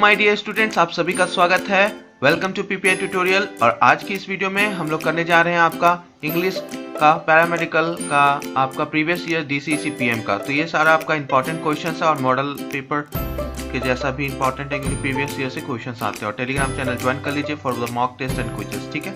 My dear students, आप सभी का स्वागत है। Welcome to PPI tutorial. और आज की इस वीडियो में हम लोग करने जा रहे हैं आपका इंग्लिश का पैरामेडिकल का आपका प्रीवियस ईयर डीसीसी पीएम का। तो ये सारा आपका इंपॉर्टेंट क्वेश्चन है और मॉडल पेपर के जैसा भी इंपॉर्टेंट है क्योंकि प्रीवियस ईयर से क्वेश्चन आते हैं। और टेलीग्राम चैनल ज्वाइन कर लीजिए for the mock test and quizzes, ठीक है।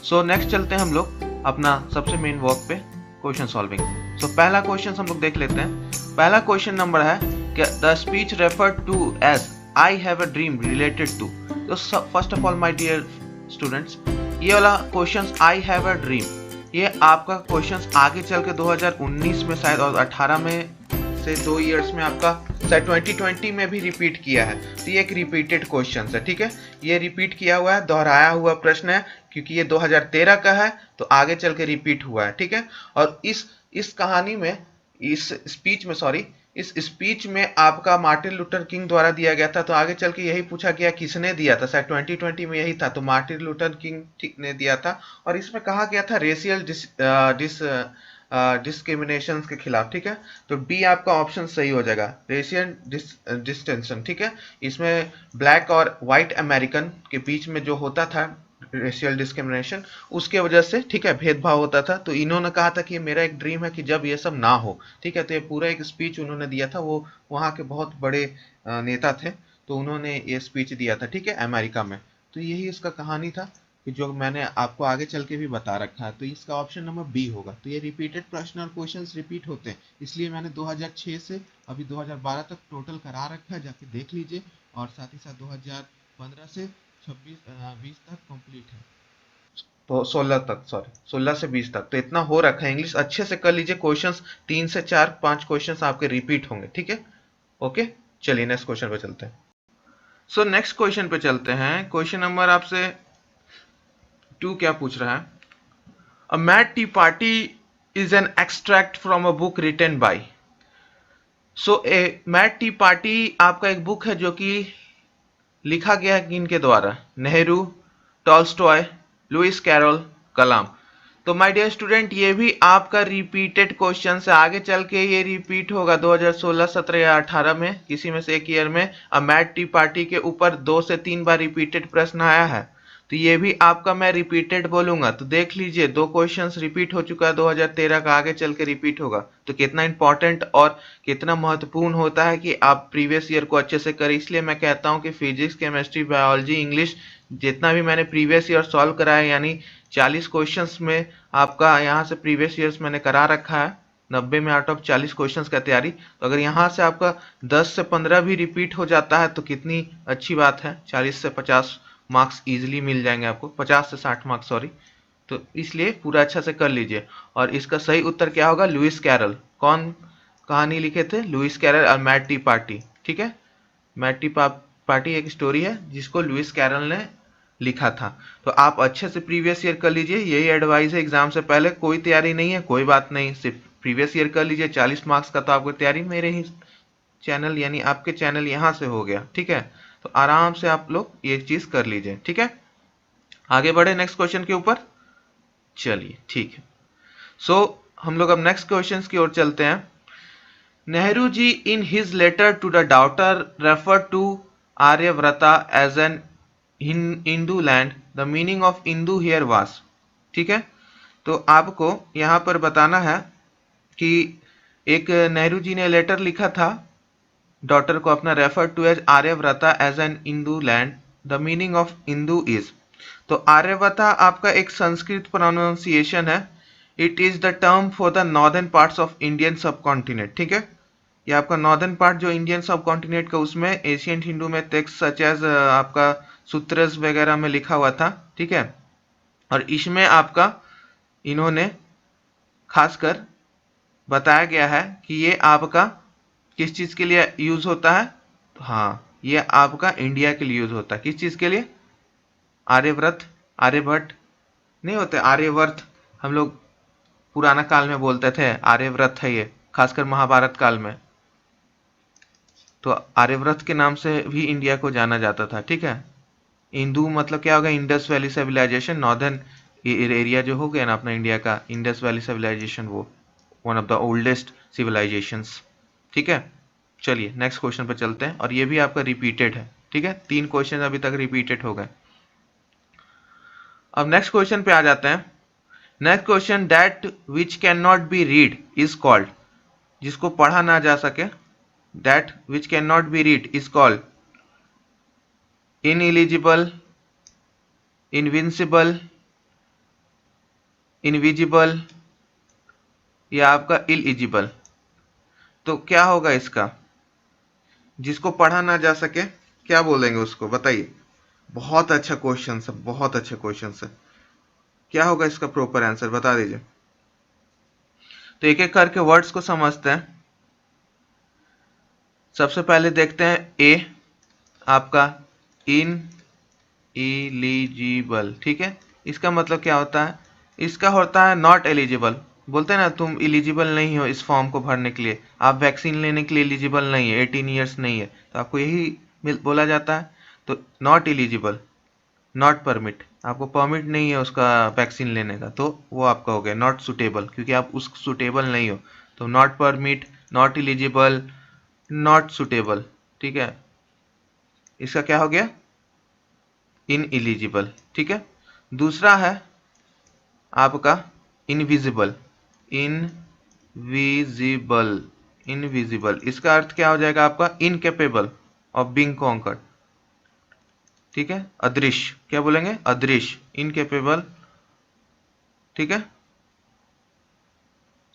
सो नेक्स्ट चलते हैं हम लोग अपना सबसे मेन वर्क पे, क्वेश्चन सॉल्विंग। सो पहला क्वेश्चन हम लोग देख लेते हैं। पहला क्वेश्चन नंबर है कि the speech referred to as I have a dream related to। तो first of all my dear students, ये वाला question I have a dream, ये आपका क्वेश्चन आगे चल के 2019 में शायद और 18 में से 2 इयर्स में आपका शायद 2020 में भी रिपीट किया है। तो ये एक रिपीटेड क्वेश्चन है, ठीक है। ये रिपीट किया हुआ है, दोहराया हुआ प्रश्न है क्योंकि ये 2013 का है तो आगे चल के रिपीट हुआ है, ठीक है। और इस कहानी में, इस स्पीच में आपका मार्टिन लूथर किंग द्वारा दिया गया था। तो आगे चल के यही पूछा गया किसने दिया था, शायद 2020 में यही था, तो मार्टिन लूथर किंग ने दिया था। और इसमें कहा गया था रेशियल डिस्क्रिमिनेशन के खिलाफ, ठीक है। तो डी आपका ऑप्शन सही हो जाएगा, रेशियल डिस्टिंक्शन, ठीक है। इसमें ब्लैक और व्हाइट अमेरिकन के बीच में जो होता था रेशियल डिस्क्रिमिनेशन, उसके वजह से, ठीक है, भेदभाव होता था। तो इन्होंने कहा था कि मेरा एक ड्रीम है कि जब ये सब ना हो, ठीक है। तो ये पूरा एक स्पीच उन्होंने दिया था। वो वहाँ के बहुत बड़े नेता थे, तो उन्होंने ये स्पीच दिया था, ठीक है, अमेरिका में। तो यही इसका कहानी था कि जो मैंने आपको आगे चल के भी बता रखा है। तो इसका ऑप्शन नंबर बी होगा। तो ये रिपीटेड प्रश्न और क्वेश्चंस रिपीट होते हैं, इसलिए मैंने 2006 से अभी 2012 तक टोटल करा रखा है, जाके देख लीजिए। और साथ ही साथ 2015 से 20 तक कंप्लीट है, तो 16 तक, सॉरी 16 से 20 तक, तो इतना हो रखा है। इंग्लिश अच्छे से कर लीजिए। क्वेश्चंस 3 से 4 5 क्वेश्चंस आपके रिपीट होंगे, ठीक है। ओके, चलिए नेक्स्ट क्वेश्चन पे चलते हैं। सो नेक्स्ट क्वेश्चन पे चलते हैं। क्वेश्चन नंबर आपसे 2 क्या पूछ रहा है? A mad tea party is an extract from a book written by. So a mad tea party आपका एक बुक है जो कि लिखा गया है किनके द्वारा? नेहरू, टॉल्स्टॉय, लुइस कैरोल, कलाम। तो माय डियर स्टूडेंट, ये भी आपका रिपीटेड क्वेश्चन से आगे चल के ये रिपीट होगा 2016, 17 या 18 में, किसी में से एक ईयर में। अ मैड टी पार्टी के ऊपर 2 से 3 बार रिपीटेड प्रश्न आया है, तो ये भी आपका मैं रिपीटेड बोलूंगा। तो देख लीजिए, 2 क्वेश्चंस रिपीट हो चुका है 2013 का, आगे चल के रिपीट होगा। तो कितना इंपॉर्टेंट और कितना महत्वपूर्ण होता है कि आप प्रीवियस ईयर को अच्छे से करें। इसलिए मैं कहता हूं कि फिजिक्स, केमिस्ट्री, बायोलॉजी, इंग्लिश जितना भी मैंने प्रीवियस ईयर सॉल्व करा है, यानी 40 क्वेश्चंस में आपका यहाँ से प्रीवियस ईयर्स मैंने करा रखा है, 90 में आउट ऑफ 40 क्वेश्चंस का तैयारी। तो अगर यहाँ से आपका 10 से 15 भी रिपीट हो जाता है तो कितनी अच्छी बात है। 40 से 50 मार्क्स इजीली मिल जाएंगे आपको, 50 से 60 मार्क्स, सॉरी। तो इसलिए पूरा अच्छा से कर लीजिए। और इसका सही उत्तर क्या होगा? Louis Carol. कौन कहानी लिखे थे? लुइस कैरल और मैड टी पार्टी, ठीक है। मैड टी पार्टी एक स्टोरी है जिसको लुइस कैरल ने लिखा था। तो आप अच्छे से प्रीवियस ईयर कर लीजिए, यही एडवाइस है। एग्जाम से पहले कोई तैयारी नहीं है, कोई बात नहीं, सिर्फ प्रीवियस ईयर कर लीजिए। 40 मार्क्स का तो आपको तैयारी मेरे ही चैनल यानी आपके चैनल यहाँ से हो गया, ठीक है। तो आराम से आप लोग ये चीज कर लीजिए, ठीक है। आगे बढ़े नेक्स्ट क्वेश्चन के ऊपर, चलिए, ठीक है। सो हम लोग अब नेक्स्ट क्वेश्चन की ओर चलते हैं। Nehru ji in his letter to the daughter refer to Aryavarta as an Indu land, the meaning of Indu here was, ठीक है। तो आपको यहाँ पर बताना है कि एक नेहरू जी ने लेटर लिखा था डॉटर को अपना, refer to as Aryavarta as an Indu land, the meaning of Indu is. तो आर्यव्रता आपका एक संस्कृत प्रोनाउंसिएशन है। It is the term for the northern parts of Indian subcontinent, ठीक है। ये आपका नॉर्दर्न पार्ट जो इंडियन सब कॉन्टिनेंट का, उसमें एशियंट हिंदू में टेक्स्ट सच एज आपका सूत्रस वगैरह में लिखा हुआ था, ठीक है। और इसमें आपका इन्होंने खासकर बताया गया है कि ये आपका किस चीज के लिए यूज होता है? तो हाँ, ये आपका इंडिया के लिए यूज होता है। किस चीज के लिए? आर्यव्रत, आर्यभट्ट नहीं होते, आर्यवर्त हम लोग पुराना काल में बोलते थे, आर्यव्रत है ये, खासकर महाभारत काल में। तो आर्यव्रत के नाम से भी इंडिया को जाना जाता था, ठीक है। इंदू मतलब क्या होगा? Indus valley civilisation, northern area जो हो गया ना अपना इंडिया का, इंडस वैली सिविलाइजेशन, वो one of the oldest civilisations, ठीक है। चलिए नेक्स्ट क्वेश्चन पे चलते हैं, और ये भी आपका रिपीटेड है। ठीक है, 3 क्वेश्चन अभी तक रिपीटेड हो गए। अब नेक्स्ट क्वेश्चन पे आ जाते हैं। Next question, that which can not be read is called, जिसको पढ़ा ना जा सके, that which can not be read is called ineligible, invincible, invisible या आपका इलिजिबल। तो क्या होगा इसका, जिसको पढ़ा ना जा सके क्या बोलेंगे उसको, बताइए। बहुत अच्छा क्वेश्चन है, बहुत अच्छा क्वेश्चन है। क्या होगा इसका प्रॉपर आंसर, बता दीजिए। तो एक एक करके वर्ड्स को समझते हैं। सबसे पहले देखते हैं ए, आपका इन इलिजिबल, ठीक है। इसका मतलब क्या होता है, इसका होता है नॉट एलिजिबल। बोलते हैं ना, तुम इलिजिबल नहीं हो इस फॉर्म को भरने के लिए, आप वैक्सीन लेने के लिए एलिजिबल नहीं है, 18 ईयर्स नहीं है, तो आपको यही बोला जाता है। तो नॉट एलिजिबल, नॉट परमिट, आपको परमिट नहीं है उसका वैक्सीन लेने का, तो वो आपका हो गया नॉट सुटेबल, क्योंकि आप उस सुटेबल नहीं हो। तो not permit, not eligible, not suitable, ठीक है। इसका क्या हो गया, इन एलिजिबल, ठीक है। दूसरा है आपका इनविजिबल, इनविजिबल, इनविजिबल, इसका अर्थ क्या हो जाएगा आपका, इनकेपेबल ऑफ बीइंग कॉन्कर्ड, ठीक है। अदृश्य, क्या बोलेंगे, अदृश्य, इनकेपेबल, ठीक है।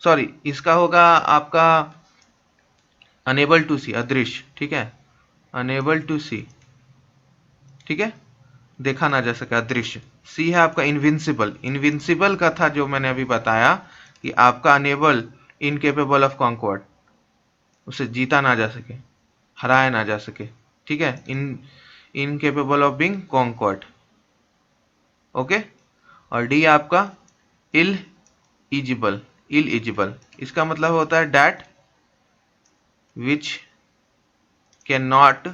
सॉरी, इसका होगा आपका अनेबल टू सी, अदृश्य, ठीक है, अनेबल टू सी, ठीक है, देखा ना जा सके, अदृश्य। सी है आपका इनविंसिबल, इनविंसिबल का था जो मैंने अभी बताया कि आपका अनेबल, इनकेपेबल ऑफ कॉन्कवर्ड, उसे जीता ना जा सके, हराया ना जा सके, ठीक है, इनकेपेबल ऑफ बीइंग कॉन्कवर्ड, ओके। और डी आपका इल इजिबल, इल इजिबल, इसका मतलब होता है that which can not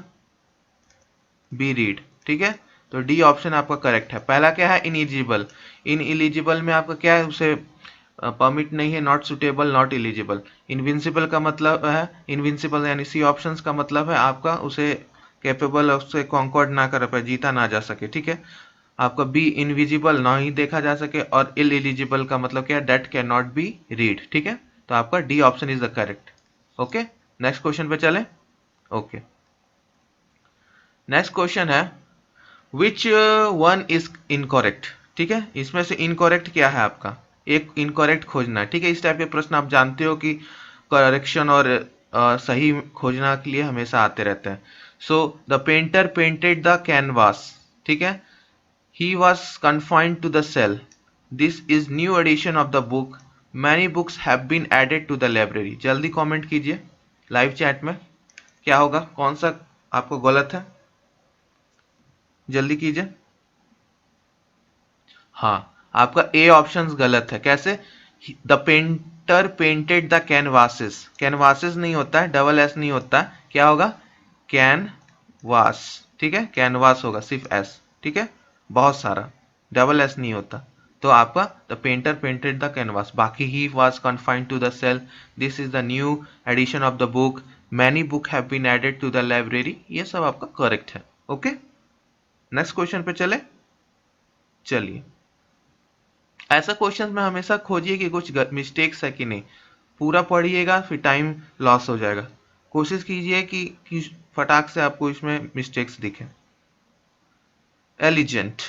be read, ठीक है। तो डी ऑप्शन आपका करेक्ट है। पहला क्या है, इनएलिजिबल, इन एलिजिबल में आपका क्या है, उसे परमिट नहीं है, not suitable, not eligible. Invincible का मतलब है, इनविंसिबल यानी सी ऑप्शंस का मतलब है आपका उसे कैपेबल, उससे कॉन्कॉर्ड ना कर पाए, जीता ना जा सके, ठीक है। आपका बी इनविजिबल, ना ही देखा जा सके, और इल एलिजिबल का मतलब क्या है, date can not be read, ठीक है। तो आपका D option is the correct, okay. Next question पे चले, ओके। नेक्स्ट क्वेश्चन है, विच वन इज इनकरेक्ट, ठीक है। इसमें से इनकरेक्ट क्या है आपका, एक इनकरेक्ट खोजना है, ठीक है। इस टाइप के प्रश्न आप जानते हो कि करेक्शन और सही खोजना के लिए हमेशा आते रहते हैं। So the painter painted the canvas, ठीक है, he was confined to the cell, this is new edition of the book, many books have been added to the library. जल्दी कॉमेंट कीजिए लाइव चैट में, क्या होगा, कौन सा आपको गलत है, जल्दी कीजिए। हाँ, आपका ए ऑप्शन गलत है। कैसे, the painter painted the canvases, canvases नहीं होता है, डबल एस नहीं होता है, क्या होगा, कैनवास, ठीक है, कैनवास होगा सिर्फ एस, ठीक है, बहुत सारा, डबल एस नहीं होता। तो आपका the painter painted the canvas, बाकी he was confined to the cell, this is the new edition of the book, many book have been added to the library, ये सब आपका करेक्ट है, ओके। नेक्स्ट क्वेश्चन पे चले, चलिए। ऐसा question में हमेशा खोजिए कि कुछ मिस्टेक्स है कि नहीं, पूरा पढ़िएगा फिर टाइम लॉस हो जाएगा। कोशिश कीजिए कि फटाक से आपको इसमें मिस्टेक्स दिखे। एलिजेंट,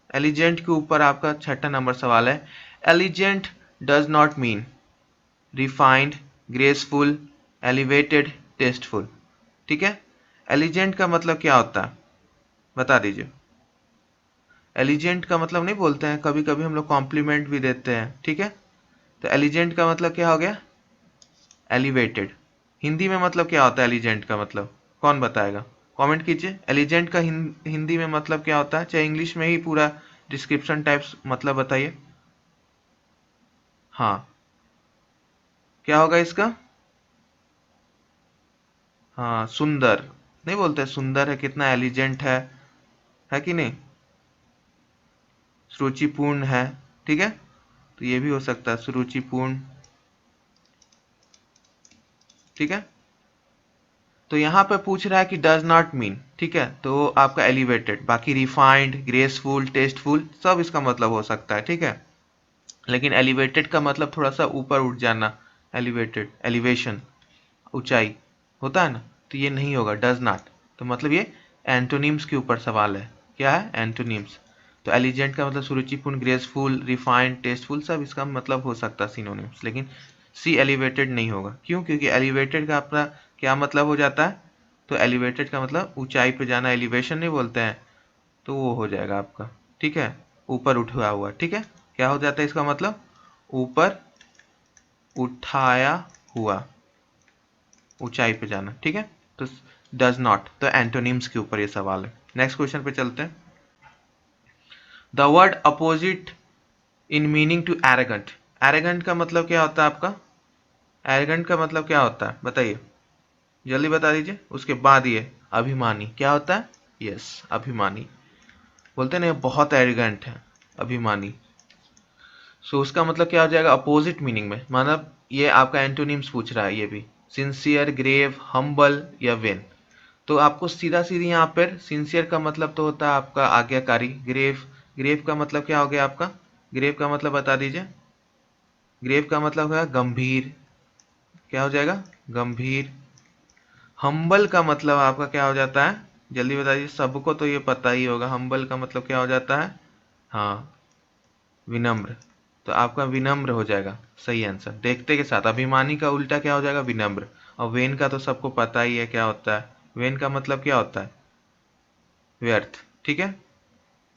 एलिजेंट के ऊपर आपका 6ठा नंबर सवाल है। एलिजेंट does not mean refined, graceful, elevated, tasteful, ठीक है। एलिजेंट का मतलब क्या होता है, बता दीजिए। एलिजेंट का मतलब नहीं बोलते हैं, कभी कभी हम लोग कॉम्प्लीमेंट भी देते हैं, ठीक है। तो एलिजेंट का मतलब क्या हो गया, एलिवेटेड। हिंदी में मतलब क्या होता है एलिजेंट का मतलब, कौन बताएगा, कमेंट कीजिए। एलिजेंट का हिंदी में मतलब क्या होता है, चाहे इंग्लिश में ही पूरा डिस्क्रिप्शन टाइप्स मतलब बताइए। हाँ, क्या होगा इसका, हाँ सुंदर, नहीं बोलते सुंदर है, कितना एलिजेंट है कि नहीं, सुरुचिपूर्ण है, ठीक है। तो ये भी हो सकता है सुरुचिपूर्ण, ठीक है। तो यहाँ पे पूछ रहा है कि डज नॉट मीन, ठीक है, तो आपका एलिवेटेड, बाकी रिफाइंड, ग्रेसफुल, टेस्टफुल सब इसका मतलब हो सकता है, ठीक है। लेकिन एलिवेटेड का मतलब थोड़ा सा ऊपर उठ जाना, एलिवेटेड, एलिवेशन, ऊंचाई होता है ना, तो ये नहीं होगा डज नॉट। तो मतलब ये एंटोनिम्स के ऊपर सवाल है। क्या है? एंटोनिम्स। तो एलिजेंट का मतलब सुरुचिपूर्ण, ग्रेसफुल, रिफाइंड, टेस्टफुल सब इसका मतलब हो सकता है सिनोनिम्स, लेकिन सी एलिवेटेड नहीं होगा। क्यों? क्योंकि एलिवेटेड का अपना क्या मतलब हो जाता है, तो एलिवेटेड का मतलब ऊंचाई पे जाना, एलिवेशन नहीं बोलते हैं, तो वो हो जाएगा आपका, ठीक है, ऊपर उठा हुआ, ठीक है। क्या हो जाता है इसका मतलब? ऊपर उठाया हुआ, ऊंचाई पे जाना, ठीक है। तो डज नॉट, तो एंटोनिम्स के ऊपर ये सवाल है। नेक्स्ट क्वेश्चन पे चलते हैं। The word opposite in meaning to arrogant. Arrogant का मतलब क्या होता है आपका? एरोगेंट का मतलब क्या होता है बताइए, जल्दी बता दीजिए। उसके बाद ये अभिमानी क्या होता है? यस, अभिमानी बोलते हैं ना, ये बहुत एरोगेंट है, अभिमानी। सो उसका मतलब क्या हो जाएगा अपोजिट मीनिंग में, मतलब ये आपका एंटोनिम्स पूछ रहा है ये भी, सिंसियर, ग्रेव, हम्बल या वेन। तो आपको सीधा सीधी यहाँ पर सिंसियर का मतलब तो होता है आपका आज्ञाकारी। ग्रेव, ग्रेव का मतलब क्या हो गया आपका? ग्रेव का मतलब बता दीजिए। ग्रेव का मतलब है गंभीर, क्या हो जाएगा? गंभीर। हम्बल का मतलब आपका क्या हो जाता है? जल्दी बता दीजिए, सबको तो ये पता ही होगा। हम्बल का मतलब क्या हो जाता है? हाँ, विनम्र। तो आपका विनम्र हो जाएगा सही आंसर। देखते के साथ अभिमानी का उल्टा क्या हो जाएगा? विनम्र। और वेन का तो सबको पता ही है क्या होता है। वेन का मतलब क्या होता है? व्यर्थ, ठीक है,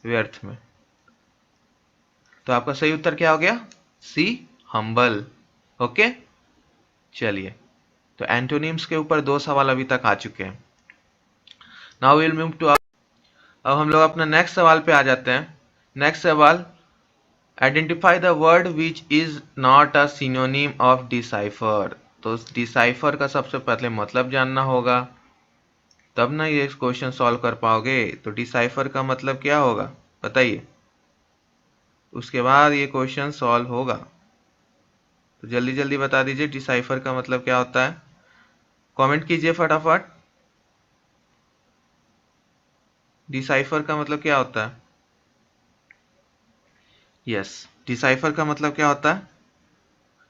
व्यर्थ में। तो आपका सही उत्तर क्या हो गया? सी, हम्बल। ओके, चलिए। तो एंटोनिम्स के ऊपर 2 सवाल अभी तक आ चुके हैं। नाउ विल मूव टू, अब हम लोग अपना नेक्स्ट सवाल पे आ जाते हैं। नेक्स्ट सवाल, identify the word which is not a synonym of decipher. तो डिसाइफर का सबसे पहले मतलब जानना होगा, तब ना ये क्वेश्चन सॉल्व कर पाओगे। तो डिसाइफर का मतलब क्या होगा बताइए, उसके बाद ये क्वेश्चन सॉल्व होगा। तो जल्दी जल्दी बता दीजिए डिसाइफर का मतलब क्या होता है, कमेंट कीजिए फटाफट। डिसाइफर का मतलब क्या होता है? यस, डिसाइफर का मतलब क्या होता है?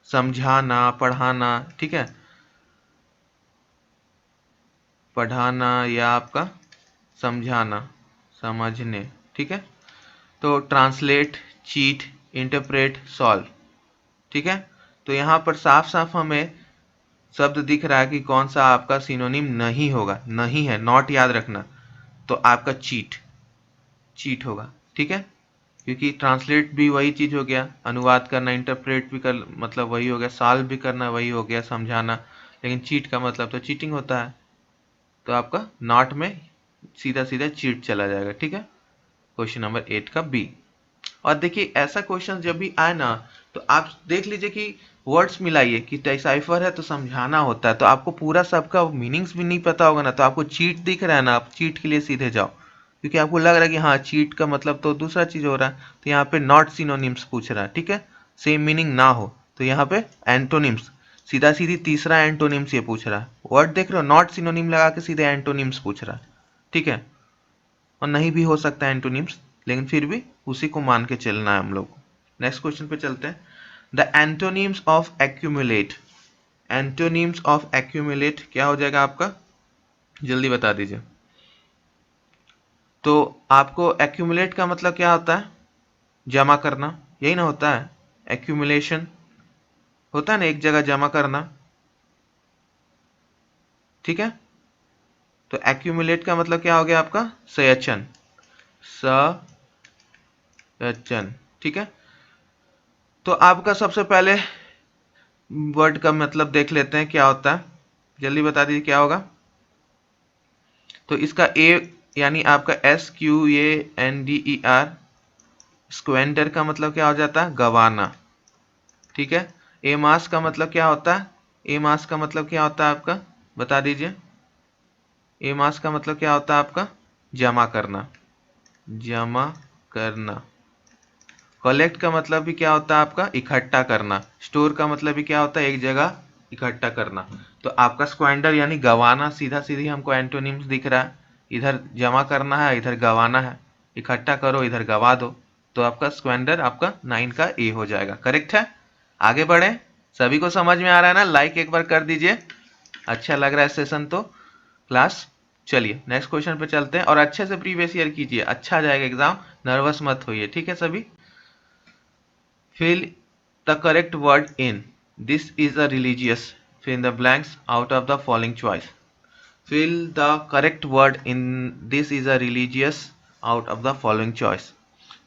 समझाना, पढ़ाना, ठीक है, पढ़ाना या आपका समझाना, समझने, ठीक है। तो ट्रांसलेट, चीट, इंटरप्रेट, सॉल्व, ठीक है। तो यहाँ पर साफ साफ हमें शब्द दिख रहा है कि कौन सा आपका सिनोनिम नहीं होगा, नहीं है, नॉट याद रखना। तो आपका चीट, चीट होगा, ठीक है, क्योंकि ट्रांसलेट भी वही चीज हो गया, अनुवाद करना, इंटरप्रेट भी कर मतलब वही हो गया, सॉल्व भी करना वही हो गया, समझाना। लेकिन चीट का मतलब तो चीटिंग होता है, तो आपका नॉट में सीधा सीधा चीट चला जाएगा, ठीक है। क्वेश्चन नंबर 8 का बी। और देखिए ऐसा क्वेश्चन जब भी आए ना, तो आप देख लीजिए कि वर्ड्स मिलाइए कि डिसाइफर है तो समझाना होता है, तो आपको पूरा सबका मीनिंग्स भी नहीं पता होगा ना, तो आपको चीट दिख रहा है ना, आप चीट के लिए सीधे जाओ, क्योंकि आपको लग रहा है कि हाँ चीट का मतलब तो दूसरा चीज हो रहा है। तो यहाँ पे नॉट सिनोनिम्स पूछ रहा है, ठीक है, सेम मीनिंग ना हो, तो यहाँ पे एंटोनिम्स, सीधा सीधी तीसरा एंटोनिम्स ये पूछ रहा है। वर्ड देख रहे हो, नॉट सिनोनिम लगा के सीधे एंटोनिम्स पूछ रहा है, ठीक है। और नहीं भी हो सकता है एंटोनिम्स, लेकिन फिर भी उसी को मान के चलना है हम लोग। नेक्स्ट क्वेश्चन पे चलते हैं। The antonyms of accumulate. Antonyms of accumulate क्या हो जाएगा आपका, जल्दी बता दीजिए। तो आपको एक्यूमुलेट का मतलब क्या होता है? जमा करना, यही ना होता है, एक्यूमुलेशन होता है ना, एक जगह जमा करना, ठीक है। तो एक्यूमुलेट का मतलब क्या हो गया आपका? संचयन, संचयन, ठीक है। तो आपका सबसे पहले वर्ड का मतलब देख लेते हैं क्या होता है, जल्दी बता दीजिए क्या होगा। तो इसका ए यानी आपका SQUANDER, स्क्वेंडर का मतलब क्या हो जाता है? गवाना, ठीक है। ए मास का मतलब क्या होता है? ए मास का मतलब क्या होता है आपका, बता दीजिए। ए मास का मतलब क्या होता है आपका? जमा करना, जमा करना। कलेक्ट का मतलब भी क्या होता है आपका? इकट्ठा करना। स्टोर का मतलब भी क्या होता है? एक जगह इकट्ठा करना। तो आपका स्क्वेंडर यानी गंवाना, सीधा सीधी हमको एंटोनिम्स दिख रहा है, इधर जमा करना है, इधर गंवाना है, इकट्ठा करो, इधर गंवा दो। तो आपका स्क्वेंडर आपका 9 का ए हो जाएगा। करेक्ट है। आगे बढ़े। सभी को समझ में आ रहा है ना? लाइक एक बार कर दीजिए। अच्छा लग रहा है सेशन तो क्लास। चलिए नेक्स्ट क्वेश्चन पे चलते हैं और अच्छे से प्रीवियस ईयर कीजिए, अच्छा जाएगा एग्जाम, नर्वस मत होइए। ठीक है सभी। Fill the correct word in this is a religious, fill in the blanks out of the following choice. Fill the correct word in this is a religious out of the following choice.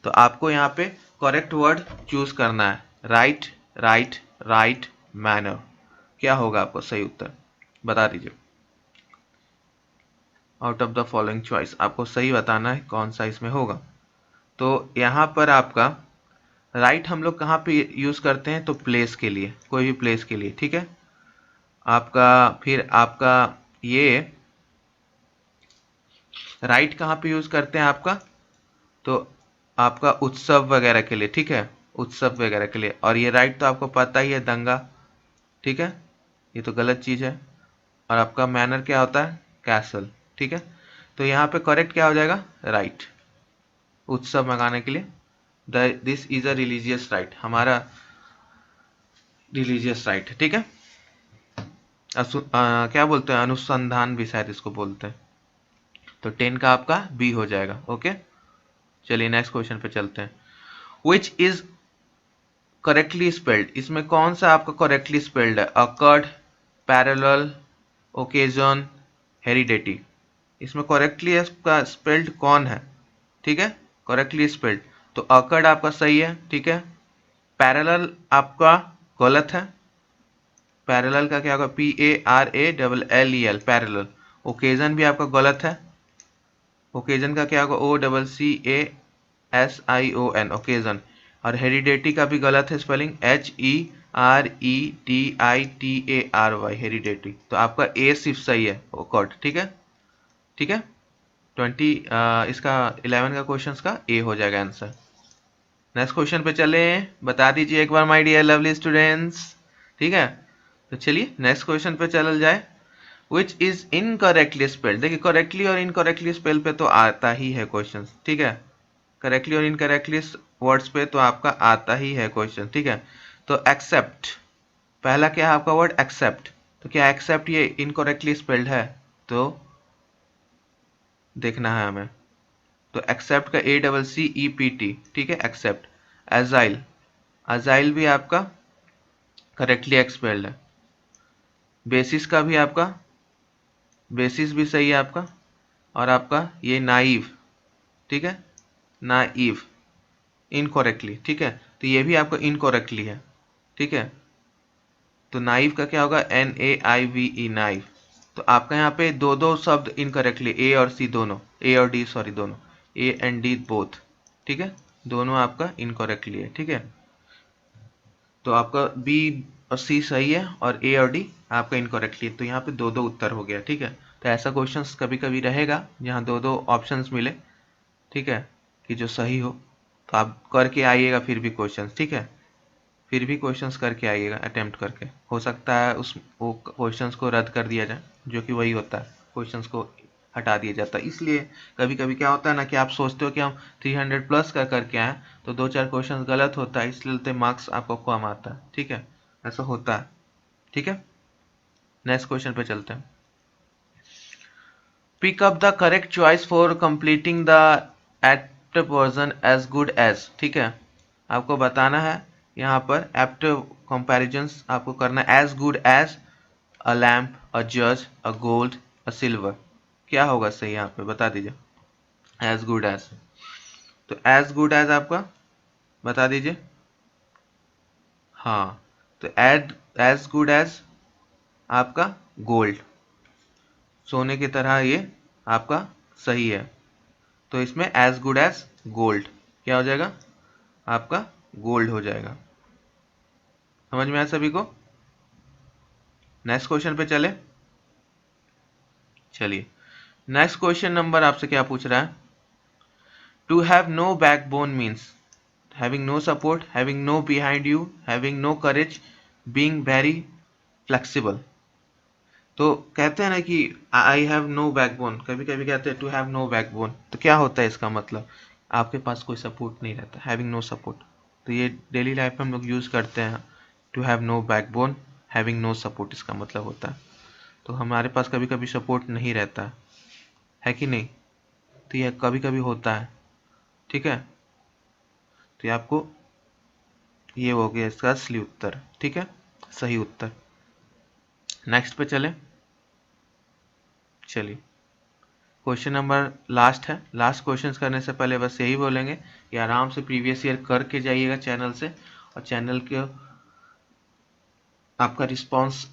तो आपको यहाँ पे correct word choose करना है। Right, right, right, manner. क्या होगा आपको सही उत्तर बता दीजिए। Out of the following choice आपको सही बताना है कौन सा इसमें होगा। तो यहाँ पर आपका राइट हम लोग कहाँ पे यूज करते हैं? तो प्लेस के लिए, कोई भी प्लेस के लिए। ठीक है आपका। फिर आपका ये राइट कहाँ पे यूज करते हैं आपका? तो आपका उत्सव वगैरह के लिए। ठीक है उत्सव वगैरह के लिए। और ये राइट तो आपको पता ही है, दंगा। ठीक है ये तो गलत चीज है। और आपका मैनर क्या होता है? कैसल। ठीक है तो यहाँ पे करेक्ट क्या हो जाएगा? राइट। उत्सव मनाने के लिए this is a religious right, हमारा रिलीजियस राइट है। ठीक है क्या बोलते हैं? अनुसंधान भी शायद इसको बोलते हैं। तो 10 का आपका बी हो जाएगा। ओके चलिए नेक्स्ट क्वेश्चन पे चलते हैं। विच इज करेक्टली स्पेल्ड, इसमें कौन सा आपका करेक्टली स्पेल्ड है? Occurred, parallel, occasion, heredity. इसमें करेक्टली का स्पेल्ड कौन है? ठीक है करेक्टली स्पेल्ड तो अकर्ड आपका सही है। ठीक है पैरेलल आपका गलत है। पैरेलल का क्या होगा? PARALLEL parallel. ओकेजन भी आपका गलत है। ओकेजन का क्या होगा? OCCASION occasion. और हेरिडेटी का भी गलत है स्पेलिंग, HEREDITARY हेरिडेटी। तो आपका ए सिर्फ सही है ओकॉर्ड। ठीक है ठीक है इसका 11 का क्वेश्चन का ए हो जाएगा आंसर। नेक्स्ट क्वेश्चन पे चले, बता दीजिए एक बार माय डियर लवली स्टूडेंट्स। ठीक है तो चलिए नेक्स्ट क्वेश्चन पे चल जाए। विच इज इनकरेक्टली स्पेल्ड, देखिए करेक्टली और इनकरेक्टली स्पेल पे तो आता ही है क्वेश्चन। ठीक है करेक्टली और इनकरेक्टली वर्ड्स पे तो आपका आता ही है क्वेश्चन। ठीक है तो एक्सेप्ट, पहला क्या है आपका वर्ड? एक्सेप्ट। तो क्या एक्सेप्ट ये इनकरेक्टली स्पेल्ड है? तो देखना है हमें। तो एक्सेप्ट का ACCEPT। ठीक है एक्सेप्ट। एजाइल, अजाइल भी आपका करेक्टली एक्सपेल्ड है। बेसिस का भी आपका, बेसिस भी सही है आपका। और आपका ये नाइव, ठीक है नाइव इनकरेक्टली। ठीक है तो ये भी आपका इनकरेक्टली है। ठीक है तो नाइव का क्या होगा? NAIVE naive. तो आपका यहाँ पे दो दो शब्द इनकरेक्टली, ए और सी दोनों, ए और डी सॉरी दोनों, ए एंड डी बोथ। ठीक है दोनों आपका इनकरेक्टली है। ठीक है तो आपका बी और सी सही है और ए और डी आपका इनकरेक्टली है। तो यहाँ पे दो दो उत्तर हो गया। ठीक है तो ऐसा क्वेश्चंस कभी कभी रहेगा जहाँ दो दो ऑप्शंस मिले। ठीक है कि जो सही हो, तो आप करके आइएगा फिर भी क्वेश्चंस। ठीक है फिर भी क्वेश्चंस करके आइएगा, अटेम्प्ट करके। हो सकता है उस वो क्वेश्चंस को रद्द कर दिया जाए, जो कि वही होता है, क्वेश्चंस को हटा दिया जाता है। इसलिए कभी कभी क्या होता है ना कि आप सोचते हो कि हम 300 प्लस करके आए, तो दो चार क्वेश्चन गलत होता है, इसलिए मार्क्स आपको कम आता है। ठीक है ऐसा होता है। ठीक है नेक्स्ट क्वेश्चन पे चलते हैं। Pick up the correct choice for completing the apt version as good as. ठीक है आपको बताना है यहाँ पर एप्ट कंपैरिजंस आपको करना है। As good as, a lamp, a जज, अ गोल्ड, अ सिल्वर। क्या होगा सही यहाँ पे बता दीजिए। एज गुड एज, तो एज गुड एज आपका बता दीजिए। हाँ तो एज गुड एज आपका गोल्ड, सोने की तरह ये आपका सही है। तो इसमें एज गुड एज गोल्ड क्या हो जाएगा? आपका गोल्ड हो जाएगा। समझ में आया सभी को? नेक्स्ट क्वेश्चन पे चले। चलिए नेक्स्ट क्वेश्चन नंबर आपसे क्या पूछ रहा है? To have no backbone means having no support, having no behind you, having no courage, being very flexible. तो कहते हैं ना कि आई हैव नो बैकबोन, कभी कभी कहते हैं टू हैव नो बैकबोन, तो क्या होता है इसका मतलब, आपके पास कोई सपोर्ट नहीं रहता, हैविंग नो सपोर्ट। तो ये डेली लाइफ में हम लोग यूज़ करते हैं, to have no backbone, having no support, इसका मतलब होता है तो हमारे पास कभी कभी सपोर्ट नहीं रहता है कि नहीं, तो यह कभी कभी होता है, ठीक है। तो ये आपको, ये हो गया इसका असली उत्तर, ठीक है, सही उत्तर। नेक्स्ट पे चले, चलिए क्वेश्चन नंबर लास्ट है। लास्ट क्वेश्चन करने से पहले बस यही बोलेंगे कि आराम से प्रीवियस ईयर करके जाइएगा चैनल से, और चैनल के आपका रिस्पांस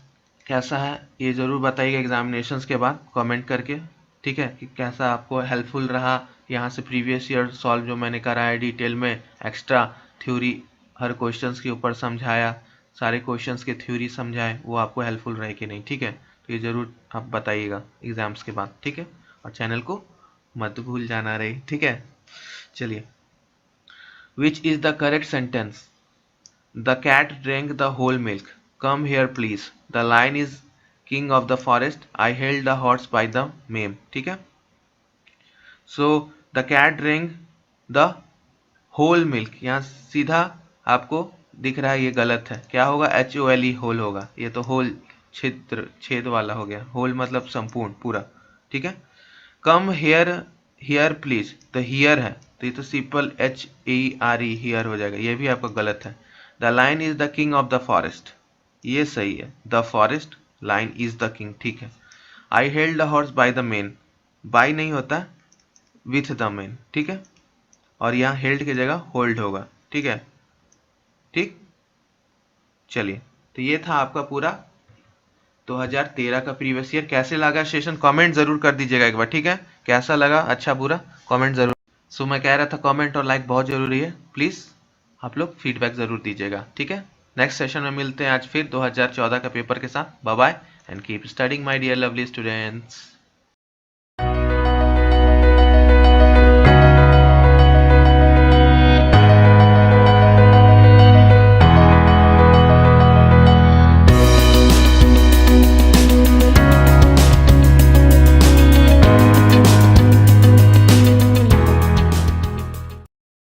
कैसा है ये ज़रूर बताइएगा एग्जामिनेशंस के बाद कमेंट करके, ठीक है, कि कैसा आपको हेल्पफुल रहा। यहाँ से प्रीवियस ईयर सॉल्व जो मैंने करा है डिटेल में, एक्स्ट्रा थ्योरी हर क्वेश्चंस के ऊपर समझाया, सारे क्वेश्चंस के थ्योरी समझाए, वो आपको हेल्पफुल रहे कि नहीं, ठीक है। तो ये ज़रूर आप बताइएगा एग्जाम्स के बाद, ठीक है, और चैनल को मत भूल जाना रही, ठीक है। चलिए, which is the correct sentence? The cat drank the whole milk. Come here please. The lion is king of the forest. I held the horse by the mane. ठीक है, so the cat drank the whole milk, यहाँ सीधा आपको दिख रहा है ये गलत है, क्या होगा, HOLE होल होगा, ये तो होल क्षेत्र छेद वाला हो गया, होल मतलब संपूर्ण पूरा, ठीक है। कम हेयर, हियर प्लीज, तो हियर है तो ये तो सिंपल HERE हियर हो जाएगा, ये भी आपका गलत है। The lion is the king of the forest, ये सही है, the forest lion is the king, ठीक है। I held the horse by the mane, by नहीं होता, विथ द मेन, ठीक है, और यहाँ हेल्ड की जगह होल्ड होगा, ठीक है, ठीक। चलिए, तो ये था आपका पूरा 2013 का प्रीवियस ईयर। कैसे लगा सेशन कमेंट जरूर कर दीजिएगा एक बार, ठीक है, कैसा लगा अच्छा बुरा कमेंट जरूर। सो मैं कह रहा था कमेंट और लाइक बहुत जरूरी है, प्लीज आप लोग फीडबैक जरूर दीजिएगा, ठीक है। नेक्स्ट सेशन में मिलते हैं आज फिर 2014 का पेपर के साथ। Bye bye and keep studying my dear lovely students.